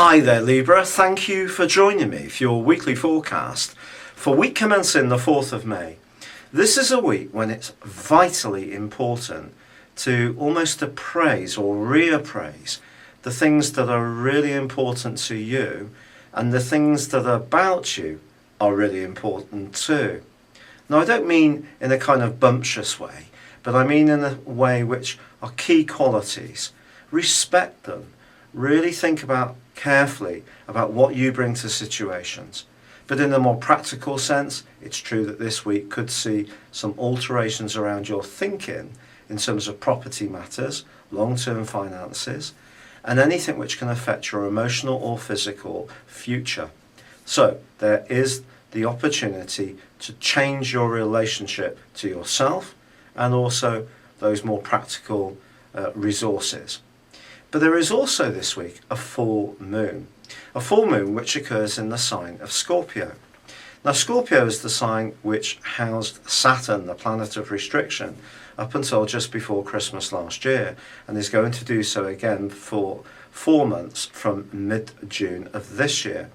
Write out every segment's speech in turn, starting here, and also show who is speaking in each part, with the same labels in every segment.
Speaker 1: Hi there Libra, thank you for joining me for your weekly forecast for week commencing the 4th of May. This is a week when it's vitally important to almost appraise or reappraise the things that are really important to you, and the things that are about you are really important too. Now I don't mean in a kind of bumptious way, but I mean in a way which are key qualities. Respect them. Really think carefully about what you bring to situations. But in a more practical sense, it's true that this week could see some alterations around your thinking in terms of property matters, long-term finances, and anything which can affect your emotional or physical future. So there is the opportunity to change your relationship to yourself and also those more practical resources. But there is also this week a full moon which occurs in the sign of Scorpio. Now Scorpio is the sign which housed Saturn, the planet of restriction, up until just before Christmas last year, and is going to do so again for 4 months from mid-June of this year.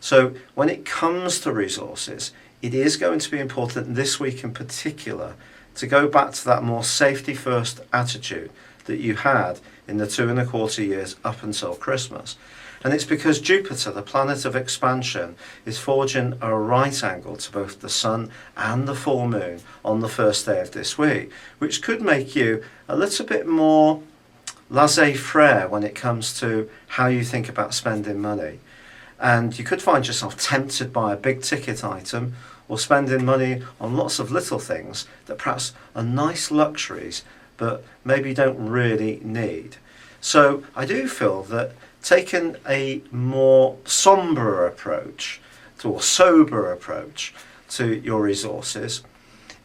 Speaker 1: So when it comes to resources, it is going to be important this week in particular to go back to that more safety first attitude that you had in the 2.25 years up until Christmas. And it's because Jupiter, the planet of expansion, is forging a right angle to both the sun and the full moon on the first day of this week, which could make you a little bit more laissez-faire when it comes to how you think about spending money. And you could find yourself tempted by a big ticket item, or spending money on lots of little things that perhaps are nice luxuries but maybe you don't really need. So I do feel that taking a more sober approach or sober approach to your resources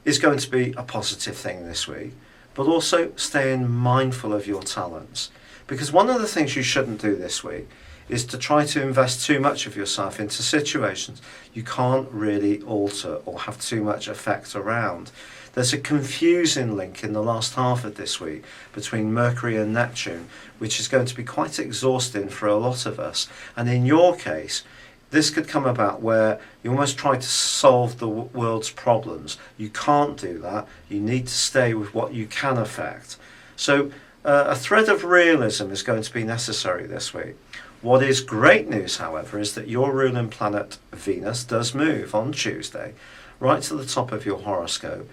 Speaker 1: is going to be a positive thing this week, but also staying mindful of your talents. Because one of the things you shouldn't do this week is to try to invest too much of yourself into situations you can't really alter or have too much effect around. There's a confusing link in the last half of this week between Mercury and Neptune, which is going to be quite exhausting for a lot of us. And in your case, this could come about where you almost try to solve the world's problems. You can't do that. You need to stay with what you can affect. So a thread of realism is going to be necessary this week. What is great news, however, is that your ruling planet Venus does move on Tuesday, right to the top of your horoscope.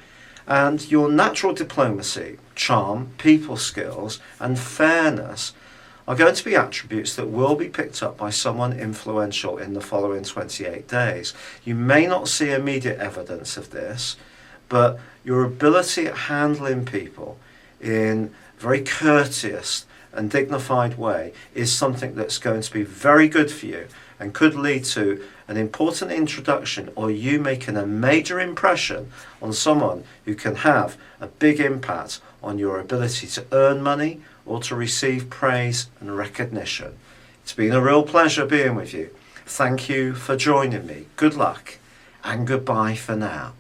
Speaker 1: And your natural diplomacy, charm, people skills and fairness are going to be attributes that will be picked up by someone influential in the following 28 days. You may not see immediate evidence of this, but your ability at handling people in a very courteous and dignified way is something that's going to be very good for you and could lead to an important introduction, or you making a major impression on someone who can have a big impact on your ability to earn money or to receive praise and recognition. It's been a real pleasure being with you. Thank you for joining me. Good luck and goodbye for now.